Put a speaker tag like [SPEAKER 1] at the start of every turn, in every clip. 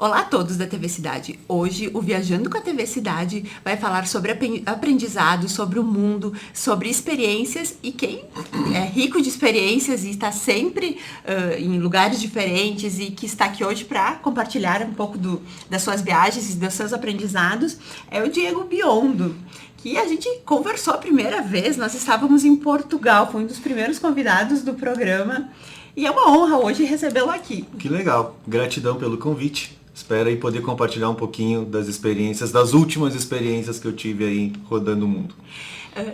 [SPEAKER 1] Olá a todos da TV Cidade. Hoje o Viajando com a TV Cidade vai falar sobre aprendizado, sobre o mundo, sobre experiências, e quem é rico de experiências e está sempre em lugares diferentes e que está aqui hoje para compartilhar um pouco das suas viagens e dos seus aprendizados é o Diego Biondo, que a gente conversou a primeira vez. Nós estávamos em Portugal, foi um dos primeiros convidados do programa e é uma honra hoje recebê-lo aqui.
[SPEAKER 2] Que legal, gratidão pelo convite. Espero aí poder compartilhar um pouquinho das experiências, das últimas experiências que eu tive aí rodando o mundo.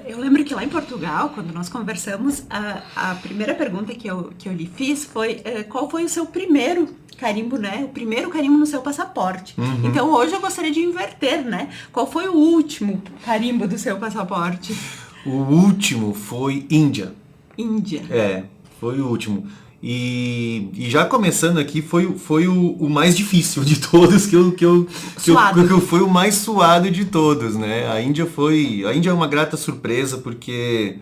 [SPEAKER 1] Eu lembro que lá em Portugal, quando nós conversamos, a primeira pergunta que eu lhe fiz foi qual foi o seu primeiro carimbo, né? O primeiro carimbo no seu passaporte.
[SPEAKER 2] Uhum.
[SPEAKER 1] Então hoje eu gostaria de inverter, né? Qual foi o último carimbo do seu passaporte?
[SPEAKER 2] O último foi Índia.
[SPEAKER 1] Índia.
[SPEAKER 2] Foi o último. E já começando aqui, foi o mais difícil de todos, foi o mais suado de todos, né? A Índia é uma grata surpresa, porque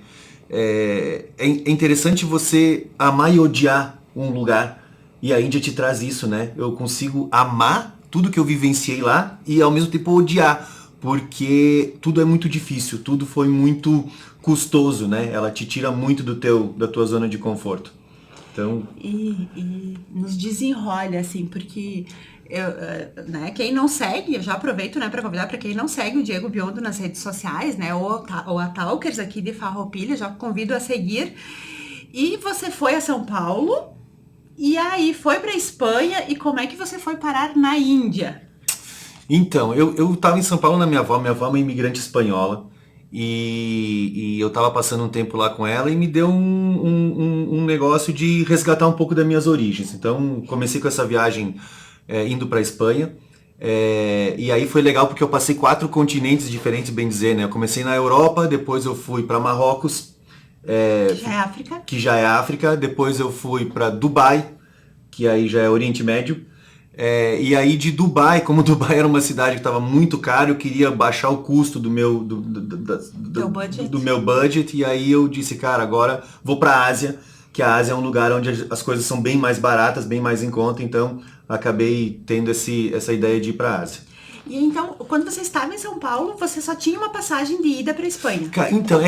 [SPEAKER 2] é interessante você amar e odiar um lugar, e a Índia te traz isso, né? Eu consigo amar tudo que eu vivenciei lá e ao mesmo tempo odiar, porque tudo é muito difícil, tudo foi muito custoso, né? Ela te tira muito da tua zona de conforto. Então...
[SPEAKER 1] E nos desenrola, assim, porque né, quem não segue, eu já aproveito, né, para convidar para quem não segue o Diego Biondo nas redes sociais, né, ou a Talkers aqui de Farroupilha, já convido a seguir. E você foi a São Paulo, e aí foi para Espanha, e como é que você foi parar na Índia?
[SPEAKER 2] Então, eu estava em São Paulo na minha avó é uma imigrante espanhola, e eu tava passando um tempo lá com ela e me deu um negócio de resgatar um pouco das minhas origens. Então comecei com essa viagem indo para Espanha, e aí foi legal porque eu passei 4 continentes diferentes, bem dizer, né? Eu comecei na Europa, depois eu fui para Marrocos, que já é África, depois eu fui para Dubai, que aí já é Oriente Médio. E aí de Dubai, como Dubai era uma cidade que estava muito cara, eu queria baixar o custo do meu budget, e aí eu disse, cara, agora vou para a Ásia, que a Ásia é um lugar onde as coisas são bem mais baratas, bem mais em conta, então acabei tendo essa ideia de ir para a Ásia.
[SPEAKER 1] E então, quando você estava em São Paulo, você só tinha uma passagem de ida para a Espanha?
[SPEAKER 2] Então,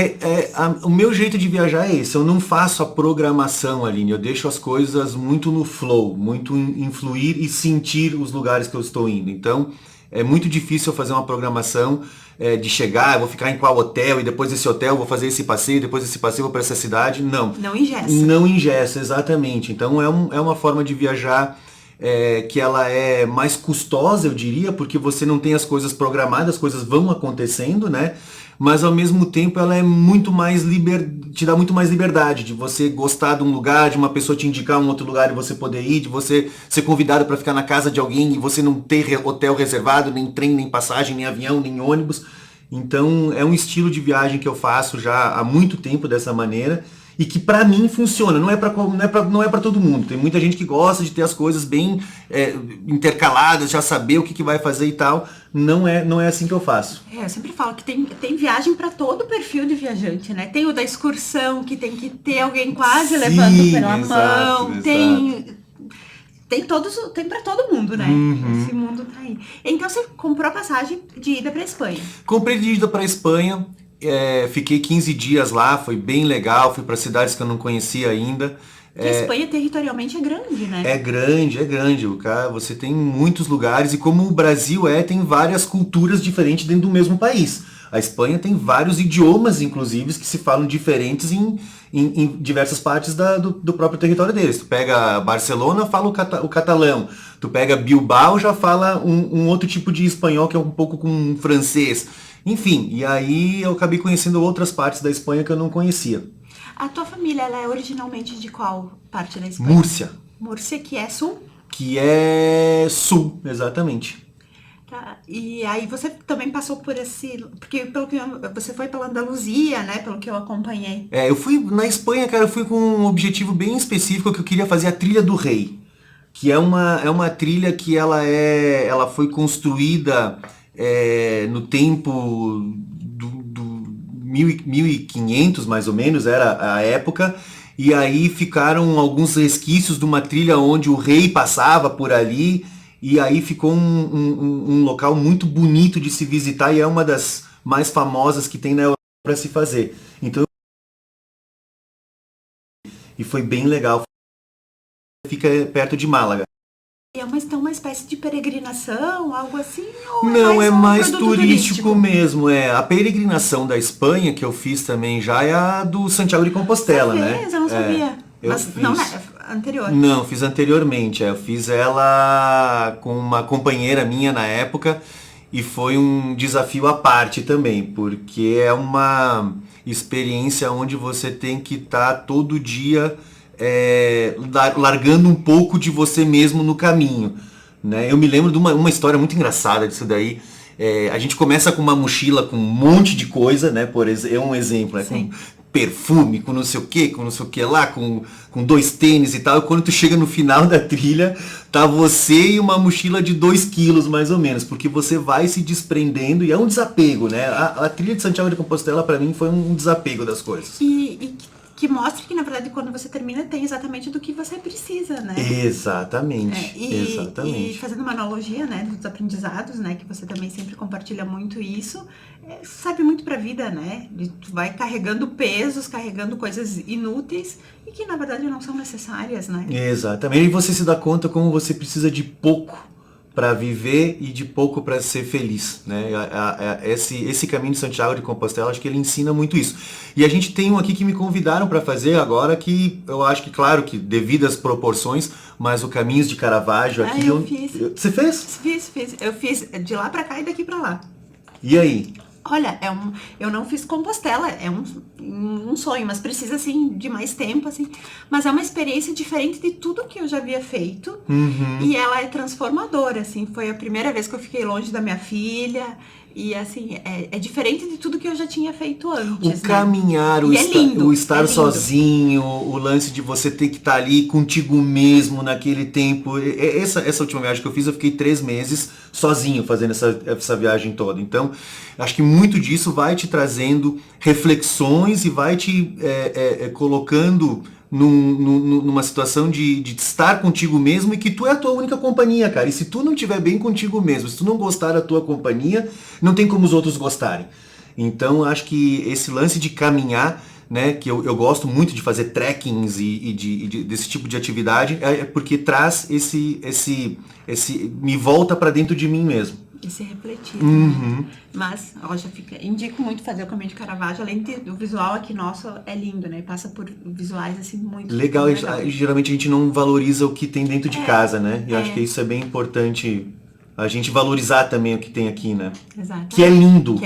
[SPEAKER 2] o meu jeito de viajar é esse. Eu não faço a programação, Aline. Eu deixo as coisas muito no flow, muito em fluir e sentir os lugares que eu estou indo. Então, é muito difícil eu fazer uma programação de chegar, eu vou ficar em qual hotel, e depois desse hotel eu vou fazer esse passeio, depois desse passeio eu vou para essa cidade. Não.
[SPEAKER 1] Não engessa.
[SPEAKER 2] Não engessa, exatamente. Então, é uma forma de viajar que ela é mais custosa, eu diria, porque você não tem as coisas programadas, as coisas vão acontecendo, né? Mas ao mesmo tempo ela é muito mais te dá muito mais liberdade de você gostar de um lugar, de uma pessoa te indicar um outro lugar e você poder ir, de você ser convidado para ficar na casa de alguém e você não ter hotel reservado, nem trem, nem passagem, nem avião, nem ônibus. Então é um estilo de viagem que eu faço já há muito tempo dessa maneira. E que pra mim funciona, não é pra todo mundo. Tem muita gente que gosta de ter as coisas bem intercaladas, já saber o que vai fazer e tal. Não é assim que eu faço.
[SPEAKER 1] Eu sempre falo que tem viagem para todo perfil de viajante, né? Tem o da excursão, que tem que ter alguém quase levando pela mão.
[SPEAKER 2] Exato.
[SPEAKER 1] Tem para todo mundo, né?
[SPEAKER 2] Uhum.
[SPEAKER 1] Esse mundo tá aí. Então você comprou a passagem de ida para Espanha?
[SPEAKER 2] Comprei de ida para Espanha. Fiquei 15 dias lá, foi bem legal, fui para cidades que eu não conhecia ainda.
[SPEAKER 1] Porque a Espanha territorialmente é grande, né?
[SPEAKER 2] É grande. Você tem muitos lugares, e como o Brasil tem várias culturas diferentes dentro do mesmo país. A Espanha tem vários idiomas, inclusive, que se falam diferentes em diversas partes do próprio território deles. Tu pega Barcelona, fala o catalão. Tu pega Bilbao, já fala um outro tipo de espanhol, que é um pouco com francês. Enfim, e aí eu acabei conhecendo outras partes da Espanha que eu não conhecia.
[SPEAKER 1] A tua família, ela é originalmente de qual parte da Espanha?
[SPEAKER 2] Múrcia.
[SPEAKER 1] Múrcia, que é sul?
[SPEAKER 2] Que é sul, exatamente.
[SPEAKER 1] Tá. E aí você também passou por porque pelo que você foi pela Andaluzia, né? Pelo que eu acompanhei.
[SPEAKER 2] Eu fui na Espanha, cara, eu fui com um objetivo bem específico, que eu queria fazer a Trilha do Rei. Que é uma trilha que ela foi construída no tempo do 1500, mais ou menos, era a época, e aí ficaram alguns resquícios de uma trilha onde o rei passava por ali, e aí ficou um local muito bonito de se visitar e é uma das mais famosas que tem na Europa para se fazer. Então, e foi bem legal. Fica perto de Málaga.
[SPEAKER 1] É uma espécie de peregrinação, algo assim? Ou
[SPEAKER 2] Não, é
[SPEAKER 1] um
[SPEAKER 2] mais
[SPEAKER 1] produto
[SPEAKER 2] turístico mesmo. A peregrinação da Espanha, que eu fiz também já, é a do Santiago de Compostela, né?
[SPEAKER 1] Eu não sabia.
[SPEAKER 2] Mas fiz.
[SPEAKER 1] Não, anterior.
[SPEAKER 2] Não, fiz anteriormente. Eu fiz ela com uma companheira minha na época e foi um desafio à parte também, porque é uma experiência onde você tem que estar todo dia largando um pouco de você mesmo no caminho, né? Eu me lembro de uma história muito engraçada disso daí. A gente começa com uma mochila com um monte de coisa, né? É um exemplo, né? Com perfume, com não sei o que lá, com 2 tênis e tal. E quando tu chega no final da trilha, tá você e uma mochila de 2 quilos mais ou menos, porque você vai se desprendendo e é um desapego, né? A trilha de Santiago de Compostela para mim foi um desapego das coisas.
[SPEAKER 1] E que mostra que, na verdade, quando você termina, tem exatamente do que você precisa, né?
[SPEAKER 2] Exatamente. Exatamente.
[SPEAKER 1] E fazendo uma analogia, né, dos aprendizados, né, que você também sempre compartilha muito isso, serve muito pra vida, né? Tu vai carregando pesos, carregando coisas inúteis e que, na verdade, não são necessárias, né?
[SPEAKER 2] Exatamente. E você se dá conta como você precisa de pouco para viver e de pouco para ser feliz, né? Esse caminho de Santiago de Compostela, acho que ele ensina muito isso. E a gente tem um aqui que me convidaram para fazer agora, que eu acho que, claro, que devido às proporções, mas o Caminhos de Caravaggio aqui...
[SPEAKER 1] eu fiz.
[SPEAKER 2] Você fez?
[SPEAKER 1] Fiz. Eu fiz de lá para cá e daqui para lá.
[SPEAKER 2] E aí?
[SPEAKER 1] Olha, eu não fiz Compostela, é um sonho, mas precisa, assim, de mais tempo, assim. Mas é uma experiência diferente de tudo que eu já havia feito. E ela é transformadora, assim. Foi a primeira vez que eu fiquei longe da minha filha. E, assim, é diferente de tudo que eu já tinha feito antes,
[SPEAKER 2] O caminhar, o estar
[SPEAKER 1] lindo.
[SPEAKER 2] Sozinho, o lance de você ter que estar ali contigo mesmo naquele tempo. Essa última viagem que eu fiz, eu fiquei 3 meses sozinho fazendo essa viagem toda. Então, acho que muito disso vai te trazendo reflexões e vai te colocando numa situação de estar contigo mesmo e que tu é a tua única companhia, cara. E se tu não estiver bem contigo mesmo, se tu não gostar da tua companhia, não tem como os outros gostarem. Então, acho que esse lance de caminhar, né, que eu gosto muito de fazer trekkings desse tipo de atividade, é porque traz me volta para dentro de mim mesmo.
[SPEAKER 1] E se refletir, né? Mas, indico muito fazer o Caminho de Caravaggio, além do visual aqui nosso é lindo, né? Passa por visuais, assim, muito
[SPEAKER 2] legal. Geralmente a gente não valoriza o que tem dentro de casa, né? E acho que isso é bem importante, a gente valorizar também o que tem aqui, né?
[SPEAKER 1] Exato.
[SPEAKER 2] Que é lindo.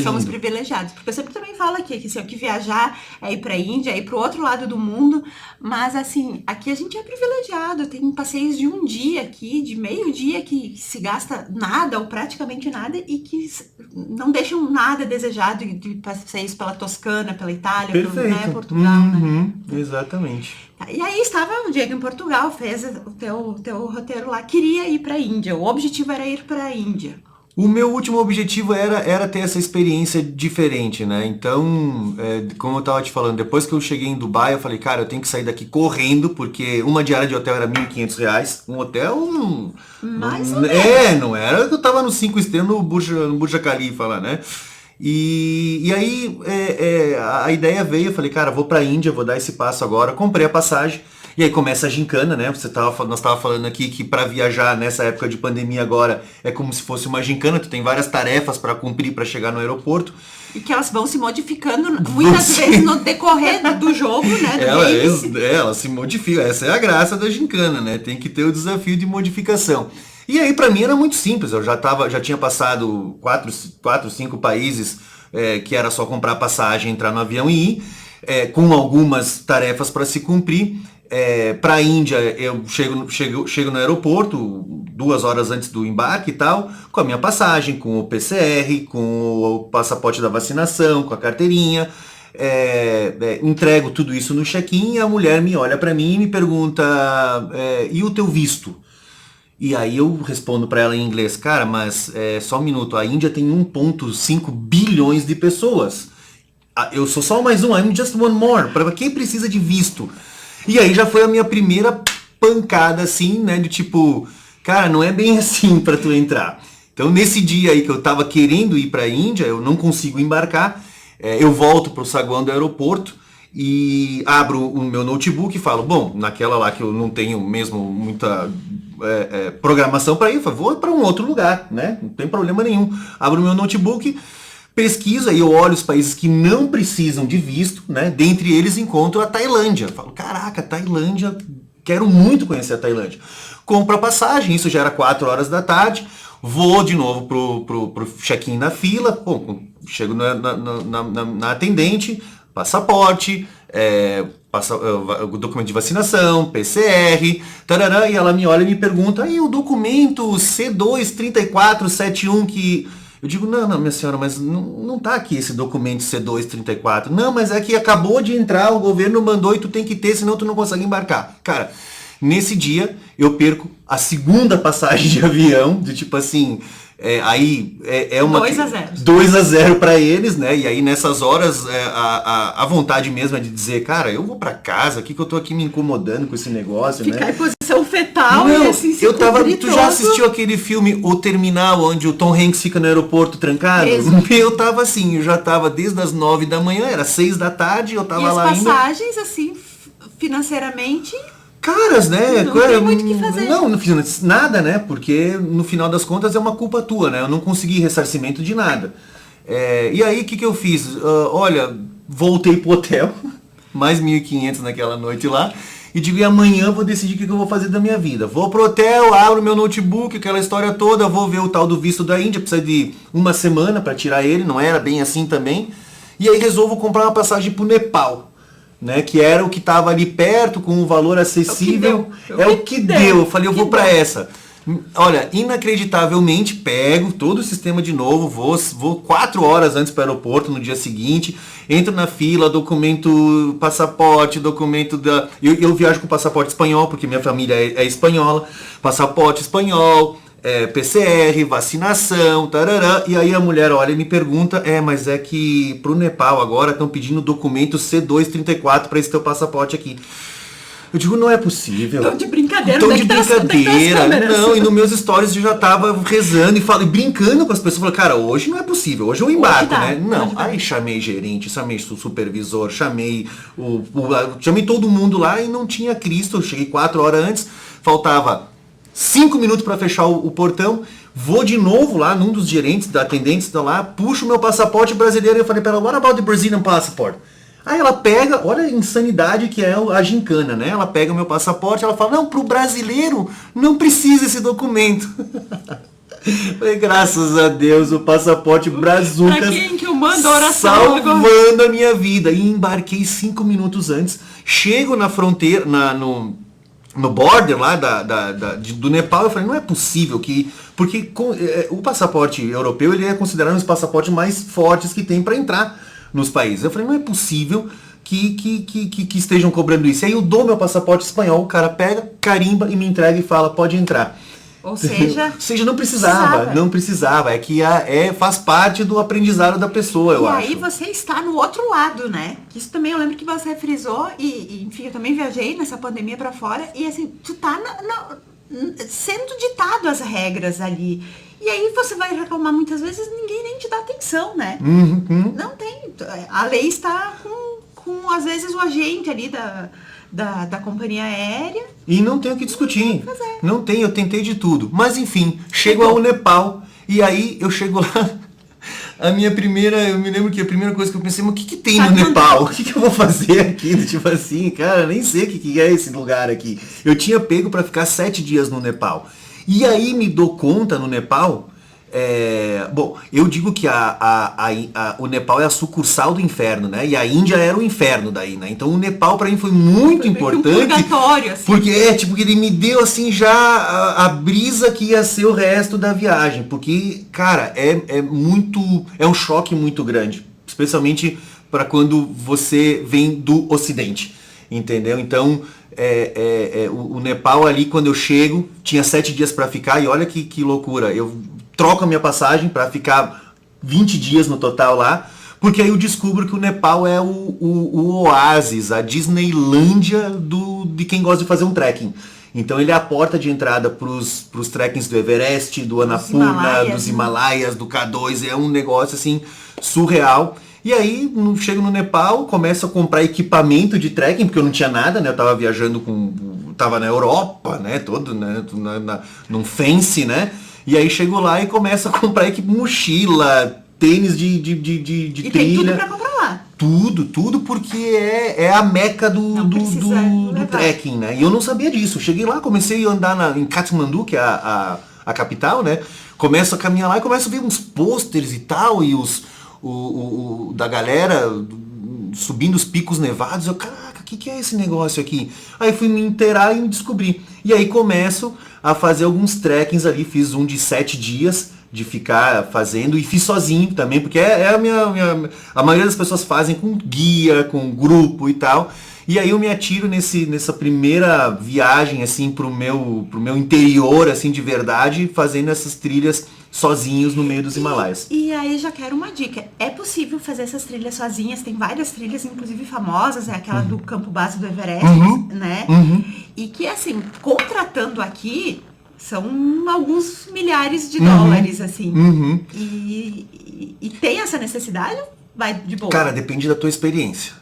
[SPEAKER 1] Somos privilegiados, porque eu sempre também falo aqui que se eu que viajar é ir pra Índia, é ir pro outro lado do mundo, mas assim, aqui a gente é privilegiado, tem passeios de um dia aqui, de meio dia, que se gasta nada ou praticamente nada e que não deixam nada desejado de passeios pela Toscana, pela Itália,
[SPEAKER 2] né,
[SPEAKER 1] Portugal, né?
[SPEAKER 2] Exatamente.
[SPEAKER 1] E aí estava o Diego em Portugal, fez o teu roteiro lá, queria ir pra Índia, o objetivo era ir pra Índia.
[SPEAKER 2] O meu último objetivo era ter essa experiência diferente, né? Então, como eu tava te falando, depois que eu cheguei em Dubai, eu falei, cara, eu tenho que sair daqui correndo, porque uma diária de hotel era R$1.500. Um hotel não era que eu tava no 5 estrelas no Burj Khalifa lá, né? E aí a ideia veio, eu falei, cara, vou pra Índia, vou dar esse passo agora, comprei a passagem. E aí começa a gincana, né? Nós tava falando aqui que para viajar nessa época de pandemia agora é como se fosse uma gincana, tu tem várias tarefas para cumprir para chegar no aeroporto.
[SPEAKER 1] E que elas vão se modificando muitas vezes no decorrer do jogo, né?
[SPEAKER 2] Ela se modifica, essa é a graça da gincana, né? Tem que ter o desafio de modificação. E aí para mim era muito simples, eu já tinha passado 4, 5 países que era só comprar passagem, entrar no avião e ir, com algumas tarefas para se cumprir. Para a Índia, eu chego no aeroporto 2 horas antes do embarque e tal, com a minha passagem, com o PCR, com o passaporte da vacinação, com a carteirinha, entrego tudo isso no check-in e a mulher me olha para mim e me pergunta, e o teu visto? E aí eu respondo para ela em inglês, cara, mas só um minuto, a Índia tem 1,5 bilhões de pessoas. Eu sou só mais um, I'm just one more. Para quem precisa de visto? E aí já foi a minha primeira pancada assim, né? De tipo, cara, não é bem assim pra tu entrar. Então nesse dia aí que eu tava querendo ir pra Índia, eu não consigo embarcar, eu volto pro saguão do aeroporto e abro o meu notebook e falo, bom, naquela lá que eu não tenho mesmo muita programação para ir, eu falo, vou para um outro lugar, né? Não tem problema nenhum. Abro o meu notebook, pesquiso, aí eu olho os países que não precisam de visto, né? Dentre eles encontro a Tailândia. Eu falo, caraca, Tailândia, quero muito conhecer a Tailândia. Compro a passagem, isso já era 4 horas da tarde, vou de novo pro check-in na fila, bom, chego na atendente, passaporte, o documento de vacinação, PCR, tarará, e ela me olha e me pergunta, aí o documento C23471 que... Eu digo, não, minha senhora, mas não tá aqui esse documento C234. Não, mas é que acabou de entrar, o governo mandou e tu tem que ter, senão tu não consegue embarcar. Cara, nesse dia eu perco a segunda passagem de avião, de tipo assim... uma
[SPEAKER 1] 2-0.
[SPEAKER 2] 2-0 para eles, né? E aí nessas horas a vontade mesmo é de dizer, cara, eu vou para casa, que eu tô aqui me incomodando com esse negócio,
[SPEAKER 1] ficar
[SPEAKER 2] né?
[SPEAKER 1] em posição fetal
[SPEAKER 2] não,
[SPEAKER 1] e assim se
[SPEAKER 2] eu tava, tu
[SPEAKER 1] todo.
[SPEAKER 2] já assistiu aquele filme O Terminal, onde o Tom Hanks fica no aeroporto trancado?
[SPEAKER 1] Mesmo.
[SPEAKER 2] Eu tava assim, eu já tava desde as 9 da manhã, era 6 da tarde, eu tava
[SPEAKER 1] e
[SPEAKER 2] lá
[SPEAKER 1] as
[SPEAKER 2] ainda.
[SPEAKER 1] passagens, assim, financeiramente...
[SPEAKER 2] Caras, né?
[SPEAKER 1] Não tem muito o que fazer.
[SPEAKER 2] Não fiz nada, né? Porque no final das contas é uma culpa tua, né? Eu não consegui ressarcimento de nada. E aí, o que eu fiz? Olha, voltei pro hotel, mais 1.500 naquela noite lá, e digo, e amanhã eu vou decidir o que eu vou fazer da minha vida. Vou pro hotel, abro meu notebook, aquela história toda, vou ver o tal do visto da Índia, precisa de 1 semana para tirar ele, não era bem assim também. E aí resolvo comprar uma passagem pro Nepal. Né, que era o que estava ali perto, com um valor acessível. É o que deu. Eu falei, eu vou para essa. Olha, inacreditavelmente, pego todo o sistema de novo, vou 4 horas antes para o aeroporto no dia seguinte, entro na fila, documento, passaporte, documento da... Eu viajo com passaporte espanhol, porque minha família é espanhola, passaporte espanhol, PCR, vacinação, tarará, e aí a mulher olha e me pergunta, mas é que pro Nepal agora estão pedindo documento C234 para esse teu passaporte aqui. Eu digo, não é possível.
[SPEAKER 1] Tô de brincadeira,
[SPEAKER 2] Tô de brincadeira. Não, e nos meus stories eu já tava rezando e brincando com as pessoas. Falei, cara, hoje não é possível, hoje eu embarco, né? Não, aí chamei gerente, chamei supervisor, chamei chamei todo mundo lá e não tinha Cristo. Eu cheguei 4 horas antes, faltava 5 minutos para fechar o portão, vou de novo lá num dos gerentes, da atendentes, estão lá, puxo o meu passaporte brasileiro e eu falei para ela, what about the Brazilian passport? Aí ela pega, olha a insanidade que é a gincana, né? Ela pega o meu passaporte, ela fala, não, pro brasileiro não precisa esse documento. Falei, graças a Deus, o passaporte brazucas
[SPEAKER 1] pra quem que eu mando a oração
[SPEAKER 2] salvando
[SPEAKER 1] agora?
[SPEAKER 2] a minha vida. E embarquei 5 minutos antes, chego na fronteira, no border lá do Nepal, eu falei, não é possível que... Porque o passaporte europeu, ele é considerado um dos passaportes mais fortes que tem para entrar nos países. Eu falei, não é possível que estejam cobrando isso. Aí eu dou meu passaporte espanhol, o cara pega, carimba e me entrega e fala, pode entrar.
[SPEAKER 1] Ou seja,
[SPEAKER 2] não precisava. É que faz parte do aprendizado da pessoa, eu acho.
[SPEAKER 1] E aí você está no outro lado, né? Isso também eu lembro que você frisou, e enfim, eu também viajei nessa pandemia pra fora, e assim, tu tá sendo ditado as regras ali. E aí você vai reclamar muitas vezes, ninguém nem te dá atenção, né?
[SPEAKER 2] Uhum.
[SPEAKER 1] Não tem. A lei está com às vezes, o agente ali da companhia aérea.
[SPEAKER 2] E não tem o que discutir. Não tem, eu tentei de tudo. Mas enfim, chego ao Nepal e aí eu chego lá. Eu me lembro que a primeira coisa que eu pensei, mas o que tem no Nepal? O que eu vou fazer aqui? Tipo assim, cara, nem sei o que é esse lugar aqui. Eu tinha pego para ficar 7 dias no Nepal. E aí me dou conta no Nepal, bom, eu digo que o Nepal é a sucursal do inferno, né? E a Índia era o inferno daí, né? Então o Nepal para mim foi muito importante.
[SPEAKER 1] Um purgatório, assim.
[SPEAKER 2] Porque tipo, ele me deu assim já a brisa que ia ser o resto da viagem. Porque, cara, é um choque muito grande. Especialmente para quando você vem do Ocidente. Entendeu? Então, o Nepal ali, quando eu chego, tinha 7 dias para ficar, e olha que loucura, eu troco a minha passagem para ficar 20 dias no total lá, porque aí eu descubro que o Nepal é o oásis, a Disneylândia de quem gosta de fazer um trekking. Então ele é a porta de entrada pros trekkings do Everest, do Annapurna, dos Himalaias, do K2, é um negócio assim surreal. E aí chego no Nepal, começo a comprar equipamento de trekking, porque eu não tinha nada, né? Eu tava viajando tava na Europa, né? Todo, né? Num fancy, né? E aí chego lá e começo a comprar mochila, tênis de
[SPEAKER 1] e
[SPEAKER 2] trilha.
[SPEAKER 1] Tem tudo pra comprar lá.
[SPEAKER 2] Tudo, porque é a meca do trekking, né? E eu não sabia disso. Cheguei lá, comecei a andar em Kathmandu, que é a capital, né? Começo a caminhar lá e começo a ver uns pôsteres e tal, e da galera subindo os picos nevados. Eu, caraca, o que é esse negócio aqui? Aí fui me inteirar e me descobri. E aí começo a fazer alguns trekkings ali, fiz um de 7 dias, de ficar fazendo, e fiz sozinho também, porque a maioria das pessoas fazem com guia, com grupo e tal. E aí eu me atiro nessa primeira viagem assim pro meu interior assim de verdade, fazendo essas trilhas sozinhos no meio dos Himalaias.
[SPEAKER 1] E aí já quero uma dica. É possível fazer essas trilhas sozinhas? Tem várias trilhas, inclusive famosas, é aquela do campo base do Everest, né? E que assim, contratando aqui, são alguns milhares de dólares, assim. E tem essa necessidade? Vai de boa?
[SPEAKER 2] Cara, depende da tua experiência.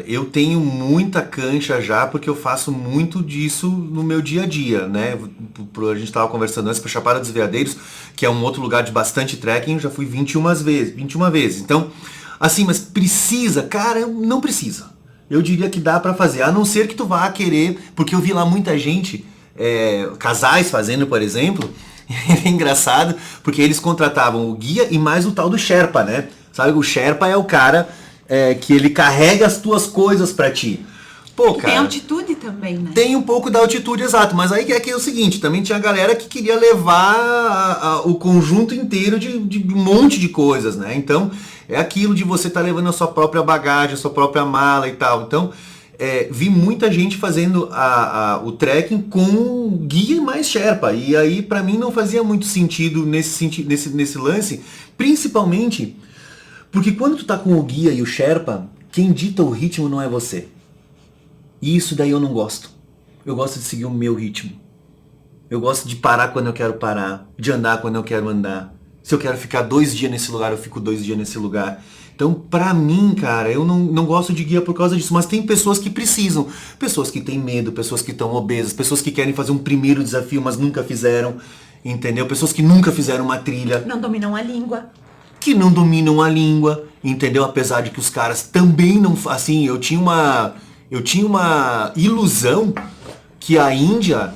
[SPEAKER 2] Eu tenho muita cancha já, porque eu faço muito disso no meu dia a dia, né? A gente estava conversando antes, para Chapada dos Veadeiros, que é um outro lugar de bastante trekking, eu já fui 21 vezes. Então, assim, mas precisa? Cara, não precisa. Eu diria que dá para fazer, a não ser que tu vá querer, porque eu vi lá muita gente, casais fazendo, por exemplo. É engraçado, porque eles contratavam o guia e mais o tal do Sherpa, né? Sabe, o Sherpa é o cara que ele carrega as tuas coisas pra ti. Pô, cara,
[SPEAKER 1] tem altitude também, né?
[SPEAKER 2] Tem um pouco da altitude, exato. Mas aí é o seguinte, também tinha a galera que queria levar o conjunto inteiro de um monte de coisas, né? Então, é aquilo de você estar levando a sua própria bagagem, a sua própria mala e tal. Então, vi muita gente fazendo o trekking com guia mais Sherpa. E aí, pra mim, não fazia muito sentido nesse lance, principalmente porque quando tu tá com o guia e o Sherpa, quem dita o ritmo não é você. E isso daí eu não gosto. Eu gosto de seguir o meu ritmo. Eu gosto de parar quando eu quero parar, de andar quando eu quero andar. Se eu quero ficar 2 dias nesse lugar, eu fico 2 dias nesse lugar. Então, pra mim, cara, eu não gosto de guia por causa disso. Mas tem pessoas que precisam. Pessoas que têm medo, pessoas que estão obesas, pessoas que querem fazer um primeiro desafio, mas nunca fizeram. Entendeu? Pessoas que nunca fizeram uma trilha.
[SPEAKER 1] Não dominam a língua.
[SPEAKER 2] Que não dominam a língua, entendeu? Apesar de que os caras também não... Assim, eu tinha uma ilusão que a Índia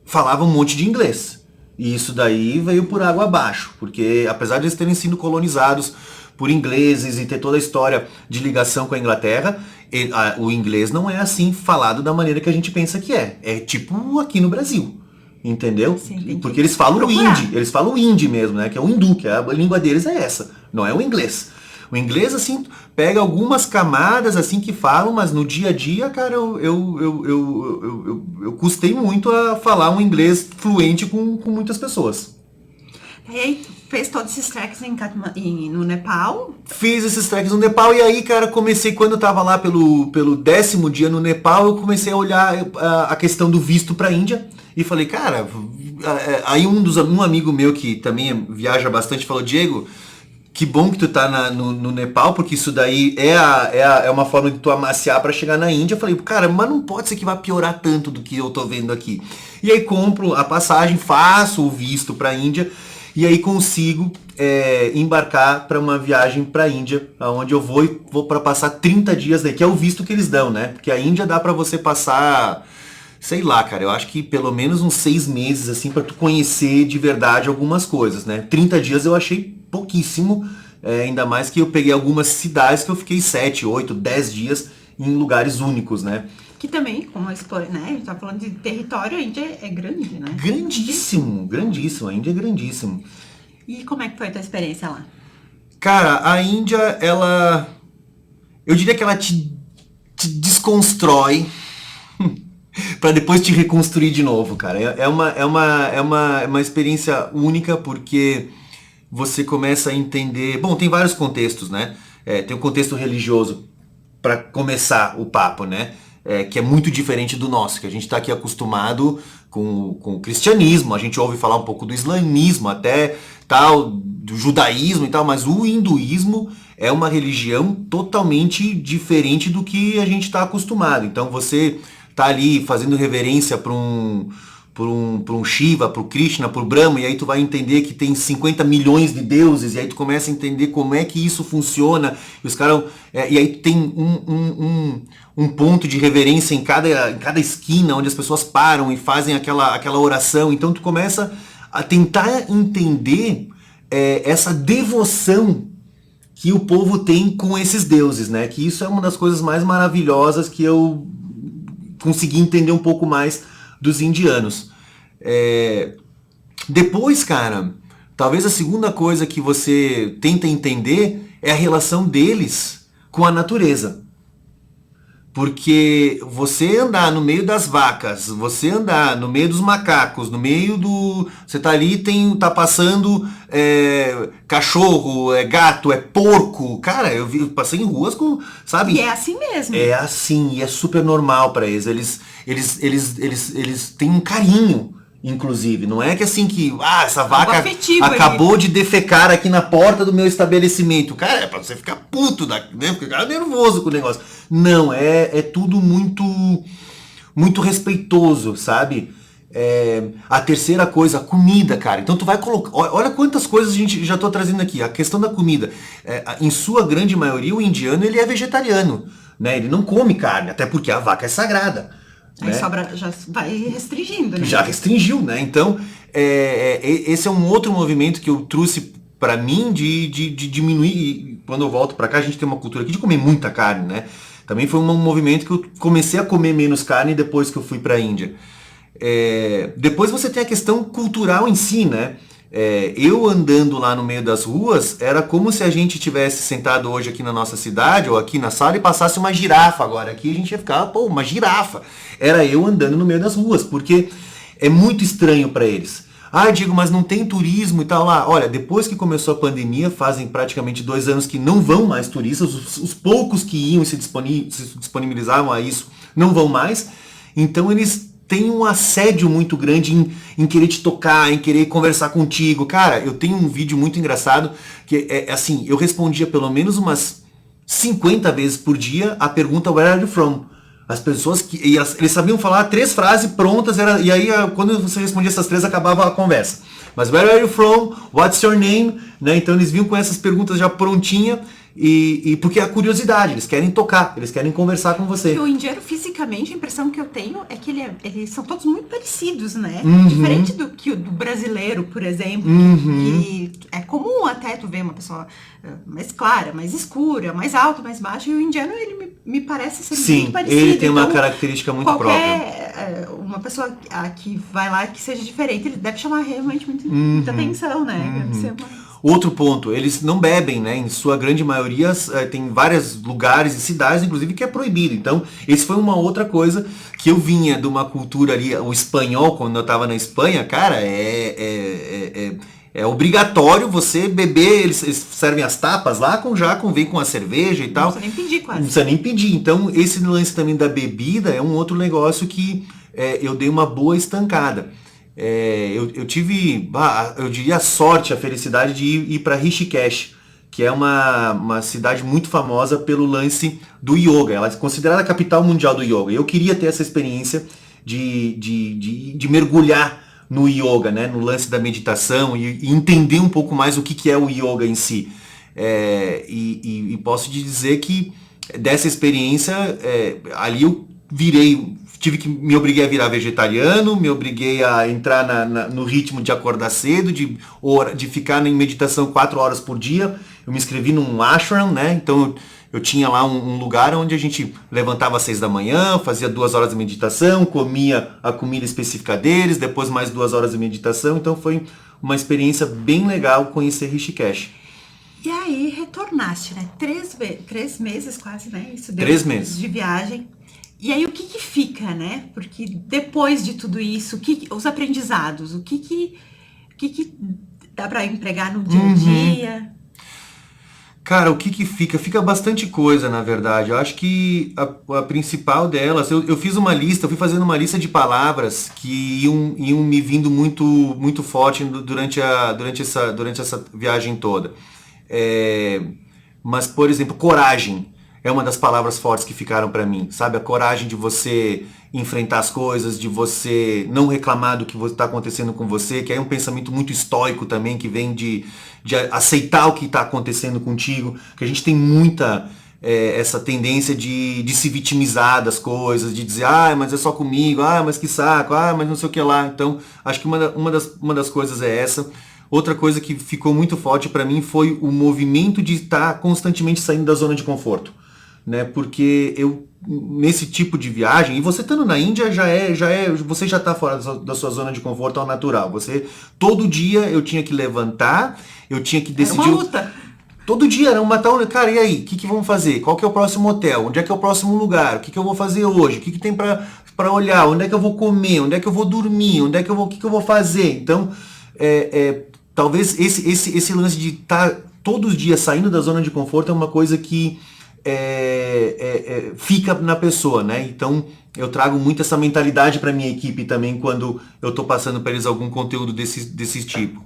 [SPEAKER 2] falava um monte de inglês. E isso daí veio por água abaixo, porque apesar de eles terem sido colonizados por ingleses e ter toda a história de ligação com a Inglaterra, o inglês não é assim falado da maneira que a gente pensa que é. É tipo aqui no Brasil. Entendeu?
[SPEAKER 1] Sim,
[SPEAKER 2] porque eles falam o hindi, eles falam o hindi mesmo, né? Que é o hindu, que a língua deles é essa, não é o inglês. O inglês, assim, pega algumas camadas, assim, que falam, mas no dia a dia, cara, eu custei muito a falar um inglês fluente com muitas pessoas.
[SPEAKER 1] E aí, fez todos esses treks no Nepal?
[SPEAKER 2] Fiz esses treks no Nepal, e aí, cara, comecei, quando eu tava lá pelo 10º dia no Nepal, eu comecei a olhar a questão do visto pra Índia. E falei, cara, aí um amigo meu que também viaja bastante falou, Diego, que bom que tu tá no Nepal, porque isso daí é uma forma de tu amaciar para chegar na Índia. Eu falei, cara, mas não pode ser que vai piorar tanto do que eu tô vendo aqui. E aí compro a passagem, faço o visto pra Índia, e aí consigo embarcar para uma viagem pra Índia, onde eu vou para passar 30 dias daí, que é o visto que eles dão, né? Porque a Índia dá para você passar... Sei lá, cara, eu acho que pelo menos uns 6 meses, assim, pra tu conhecer de verdade algumas coisas, né? 30 dias eu achei pouquíssimo, ainda mais que eu peguei algumas cidades que eu fiquei 7, 8, 10 dias em lugares únicos, né?
[SPEAKER 1] Que também, como né? A gente tá falando de território, a Índia é grande, né?
[SPEAKER 2] Grandíssimo, a Índia é grandíssimo.
[SPEAKER 1] E como é que foi a tua experiência lá?
[SPEAKER 2] Cara, a Índia, eu diria que ela te desconstrói para depois te reconstruir de novo, cara. É uma experiência única, porque você começa a entender... Bom, tem vários contextos, né? Tem o contexto religioso, para começar o papo, né? que é muito diferente do nosso, que a gente está aqui acostumado com o cristianismo, a gente ouve falar um pouco do islamismo, até tal, do judaísmo e tal, mas o hinduísmo é uma religião totalmente diferente do que a gente está acostumado. Então você tá ali fazendo reverência para um Shiva, para o Krishna, para o Brahma, e aí tu vai entender que tem 50 milhões de deuses, e aí tu começa a entender como é que isso funciona, e os caras, e aí tem um ponto de reverência em cada esquina, onde as pessoas param e fazem aquela oração, então tu começa a tentar entender essa devoção que o povo tem com esses deuses, né? Que isso é uma das coisas mais maravilhosas que eu consegui entender um pouco mais dos indianos. Depois, cara, talvez a segunda coisa que você tenta entender é a relação deles com a natureza. Porque você andar no meio das vacas, você andar no meio dos macacos, no meio do... Você tá ali, tá passando cachorro, gato, porco. Cara, eu passei em ruas com, sabe?
[SPEAKER 1] E é assim mesmo.
[SPEAKER 2] É assim, e é super normal pra eles. Eles têm um carinho, inclusive. Não é que assim que, essa vaca acabou de defecar aqui na porta do meu estabelecimento. Cara, é pra você ficar puto, né? Ficar nervoso com o negócio. Não, é tudo muito, muito respeitoso, sabe? A terceira coisa, a comida, cara. Então tu vai colocar... Olha quantas coisas a gente já tô trazendo aqui. A questão da comida. Em sua grande maioria, o indiano, ele é vegetariano, né? Ele não come carne, até porque a vaca é sagrada.
[SPEAKER 1] Aí né? Já vai restringindo, né?
[SPEAKER 2] Já restringiu, né? Então, esse é um outro movimento que eu trouxe pra mim de diminuir. Quando eu volto pra cá, a gente tem uma cultura aqui de comer muita carne, né? Também foi um movimento que eu comecei a comer menos carne depois que eu fui pra Índia. Depois você tem a questão cultural em si, né? Eu andando lá no meio das ruas, era como se a gente tivesse sentado hoje aqui na nossa cidade, ou aqui na sala, e passasse uma girafa agora. Aqui a gente ia ficar, uma girafa. Era eu andando no meio das ruas, porque é muito estranho para eles. Diego, mas não tem turismo e tal lá. Olha, depois que começou a pandemia, fazem praticamente 2 anos que não vão mais turistas, os poucos que iam e se disponibilizavam a isso, não vão mais. Então eles tem um assédio muito grande em querer te tocar, em querer conversar contigo. Cara, eu tenho um vídeo muito engraçado que assim, eu respondia pelo menos umas 50 vezes por dia a pergunta Where are you from? As pessoas eles sabiam falar 3 frases prontas, e aí quando você respondia essas 3 acabava a conversa. Mas where are you from? What's your name? Né? Então eles vinham com essas perguntas já prontinha. E porque é a curiosidade, eles querem tocar, eles querem conversar com você.
[SPEAKER 1] E o indiano, fisicamente, a impressão que eu tenho é que eles são todos muito parecidos, né?
[SPEAKER 2] Uhum.
[SPEAKER 1] Diferente do brasileiro, por exemplo, que é comum até tu ver uma pessoa mais clara, mais escura, mais alta, mais baixa, e o indiano, ele me parece ser muito parecido.
[SPEAKER 2] Ele tem uma característica muito própria.
[SPEAKER 1] Uma pessoa que vai lá que seja diferente, ele deve chamar realmente muita atenção, né? Deve ser
[SPEAKER 2] Outro ponto, eles não bebem, né? Em sua grande maioria tem vários lugares e cidades, inclusive, que é proibido. Então, esse foi uma outra coisa que eu vinha de uma cultura ali, o espanhol, quando eu tava na Espanha, cara, é obrigatório você beber, eles servem as tapas lá, vem com a cerveja e tal.
[SPEAKER 1] Não precisa nem pedir quase.
[SPEAKER 2] Não precisa nem pedir. Então, esse lance também da bebida é um outro negócio que eu dei uma boa estancada. Eu tive, eu diria, a sorte, a felicidade de ir para Rishikesh, que é uma cidade muito famosa pelo lance do yoga. Ela é considerada a capital mundial do yoga. Eu queria ter essa experiência de mergulhar no yoga, né? No lance da meditação e entender um pouco mais o que é o yoga em si. E posso te dizer que dessa experiência, ali eu me obriguei a virar vegetariano, me obriguei a entrar no ritmo de acordar cedo, de ficar em meditação 4 horas por dia. Eu me inscrevi num ashram, né? Então eu tinha lá um lugar onde a gente levantava às 6 da manhã, fazia 2 horas de meditação, comia a comida específica deles, depois mais 2 horas de meditação. Então foi uma experiência bem legal conhecer Rishikesh.
[SPEAKER 1] E aí retornaste, né? 3 meses quase, né? Isso deu
[SPEAKER 2] 3 meses
[SPEAKER 1] de viagem. E aí o que fica, né? Porque depois de tudo isso, os aprendizados, o que dá para empregar no dia a dia?
[SPEAKER 2] Cara, o que que fica? Fica bastante coisa, na verdade. Eu acho que a principal delas, eu fiz uma lista, eu fui fazendo uma lista de palavras que iam me vindo muito forte durante essa viagem toda. É, mas, por exemplo, coragem é uma das palavras fortes que ficaram pra mim, sabe? A coragem de você enfrentar as coisas, de você não reclamar do que está acontecendo com você, que é um pensamento muito estoico também, que vem de aceitar o que está acontecendo contigo, que a gente tem muita essa tendência de se vitimizar das coisas, de dizer, ah, mas é só comigo, ah, mas que saco, ah, mas não sei o que lá. Então, acho que uma das coisas é essa. Outra coisa que ficou muito forte para mim foi o movimento de estar constantemente saindo da zona de conforto, né? Porque eu nesse tipo de viagem, e você estando na Índia você já está fora da sua zona de conforto ao natural. Você todo dia eu tinha que levantar, eu tinha que decidir.
[SPEAKER 1] Era uma luta.
[SPEAKER 2] Todo dia era uma tal, cara, e aí? O que vamos fazer? Qual que é o próximo hotel? Onde é que é o próximo lugar? O que eu vou fazer hoje? O que tem para olhar? Onde é que eu vou comer? Onde é que eu vou dormir? Onde é que eu vou, o que eu vou fazer? Então, talvez esse lance de estar todos os dias saindo da zona de conforto é uma coisa que fica na pessoa, né? Então eu trago muito essa mentalidade para minha equipe também quando eu estou passando para eles algum conteúdo desse tipo.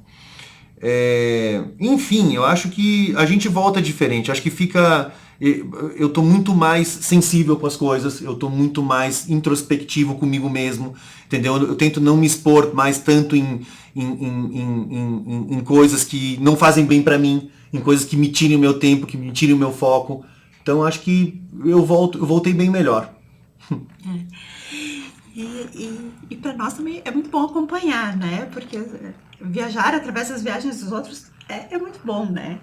[SPEAKER 2] Enfim, eu acho que a gente volta diferente. Acho que fica. Eu estou muito mais sensível com as coisas, eu estou muito mais introspectivo comigo mesmo, entendeu? Eu tento não me expor mais tanto em coisas que não fazem bem para mim, em coisas que me tirem o meu tempo, que me tirem o meu foco. Então acho que eu voltei bem melhor.
[SPEAKER 1] E para nós também é muito bom acompanhar, né? Porque viajar através das viagens dos outros é muito bom, né?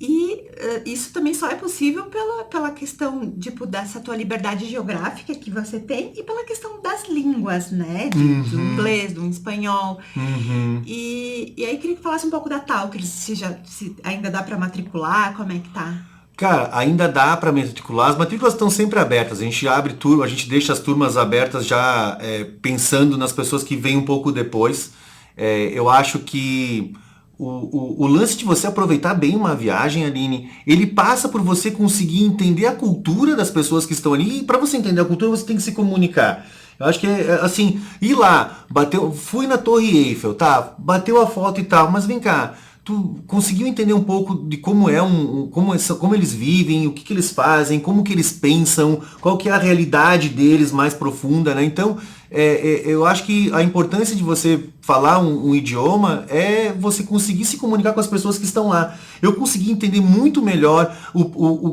[SPEAKER 1] E isso também só é possível pela questão, tipo, dessa tua liberdade geográfica que você tem e pela questão das línguas, né? Do inglês, do espanhol. E aí queria que falasse um pouco da Talkers, se ainda dá para matricular, como é que tá?
[SPEAKER 2] Cara, ainda dá para matricular, as matrículas estão sempre abertas, a gente abre turma, a gente deixa as turmas abertas já pensando nas pessoas que vêm um pouco depois. Eu acho que o lance de você aproveitar bem uma viagem, Aline, ele passa por você conseguir entender a cultura das pessoas que estão ali, e para você entender a cultura você tem que se comunicar. Eu acho que assim, ir lá, fui na Torre Eiffel, tá, bateu a foto e tal, mas vem cá, tu conseguiu entender um pouco de como como eles vivem, o que eles fazem, como que eles pensam, qual que é a realidade deles mais profunda, né? Então, eu acho que a importância de você falar um idioma é você conseguir se comunicar com as pessoas que estão lá. Eu consegui entender muito melhor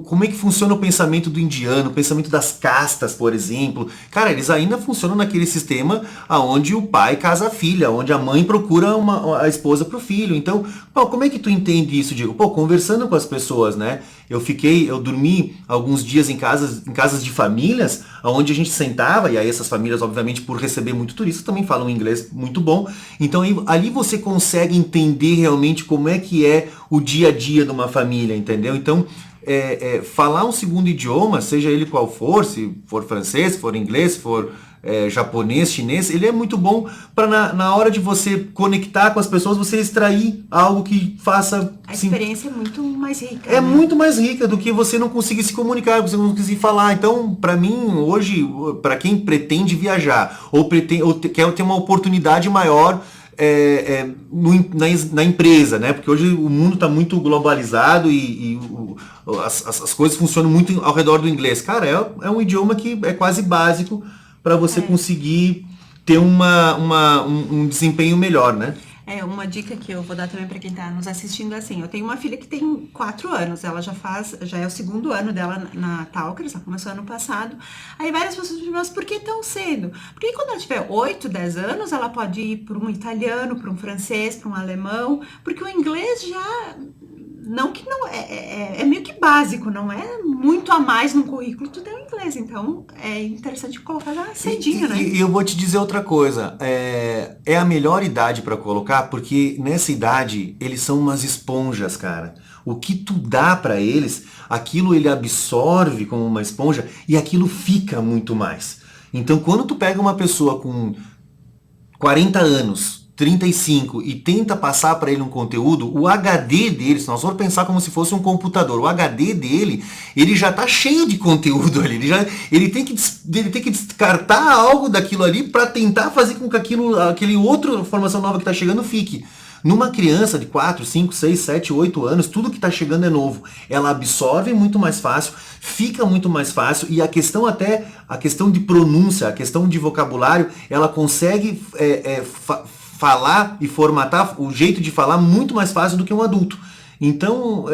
[SPEAKER 2] como é que funciona o pensamento do indiano, o pensamento das castas, por exemplo. Cara, eles ainda funcionam naquele sistema onde o pai casa a filha, onde a mãe procura a esposa para o filho. Então, como é que tu entende isso, Diego? Conversando com as pessoas, né? Eu dormi alguns dias em casas de famílias, onde a gente sentava, e aí essas famílias, obviamente, por receber muito turista, também falam inglês muito bom. Então ali você consegue entender realmente como é que é o dia a dia de uma família, entendeu? Então, falar um segundo idioma, seja ele qual for, se for francês, se for inglês, se for japonês, chinês, ele é muito bom para na hora de você conectar com as pessoas, você extrair algo que faça...
[SPEAKER 1] A experiência é muito mais rica.
[SPEAKER 2] É, né? Muito mais rica do que você não conseguir se comunicar, você não conseguir falar. Então, para mim, hoje, para quem pretende viajar ou quer ter uma oportunidade maior na empresa, né? Porque hoje o mundo está muito globalizado e as coisas funcionam muito ao redor do inglês. Cara, é um idioma que é quase básico para você conseguir ter um desempenho melhor, né?
[SPEAKER 1] Uma dica que eu vou dar também para quem está nos assistindo, assim, eu tenho uma filha que tem 4 anos, ela já é o 2º ano dela na Talkers, ela começou ano passado. Aí várias pessoas me perguntam, mas por que tão cedo? Porque quando ela tiver 8, 10 anos, ela pode ir para um italiano, para um francês, para um alemão, porque o inglês já... Não que não é meio que básico, não é muito a mais no currículo, tu tem o inglês, então é interessante colocar já cedinho, né?
[SPEAKER 2] E eu vou te dizer outra coisa, é a melhor idade para colocar, porque nessa idade eles são umas esponjas, cara. O que tu dá para eles, aquilo ele absorve como uma esponja e aquilo fica muito mais. Então quando tu pega uma pessoa com 40 anos, 35 e tenta passar para ele um conteúdo, o HD dele, se nós formos pensar como se fosse um computador, o HD dele, ele já está cheio de conteúdo ali, ele tem que descartar algo daquilo ali para tentar fazer com que aquele outra informação nova que está chegando fique. Numa criança de 4, 5, 6, 7, 8 anos, tudo que está chegando é novo. Ela absorve muito mais fácil, fica muito mais fácil e a questão de pronúncia, a questão de vocabulário, ela consegue falar e formatar o jeito de falar muito mais fácil do que um adulto. Então,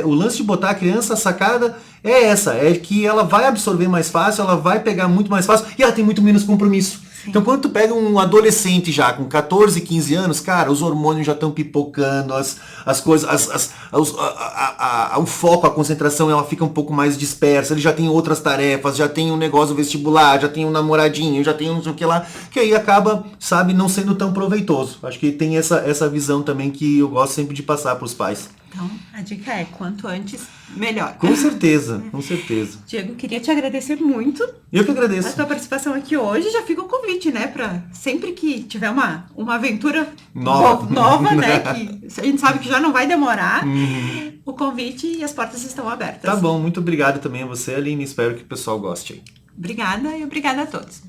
[SPEAKER 2] o lance de botar a criança, a sacada é que ela vai absorver mais fácil, ela vai pegar muito mais fácil e ela tem muito menos compromisso. Sim. Então, quando tu pega um adolescente já com 14, 15 anos, cara, os hormônios já estão pipocando, as coisas, o foco, a concentração, ela fica um pouco mais dispersa, ele já tem outras tarefas, já tem um negócio vestibular, já tem um namoradinho, já tem um não sei o que lá, que aí acaba, sabe, não sendo tão proveitoso. Acho que tem essa visão também que eu gosto sempre de passar para os pais.
[SPEAKER 1] Então, a dica é, quanto antes, melhor.
[SPEAKER 2] Com certeza, com certeza.
[SPEAKER 1] Diego, queria te agradecer muito.
[SPEAKER 2] Eu que agradeço.
[SPEAKER 1] A tua participação aqui hoje. Já fica o convite, né? Pra sempre que tiver uma aventura nova, né? Que a gente sabe que já não vai demorar. O convite e as portas estão abertas.
[SPEAKER 2] Tá bom, muito obrigado também a você, Aline. Espero que o pessoal goste aí.
[SPEAKER 1] Obrigada e obrigada a todos.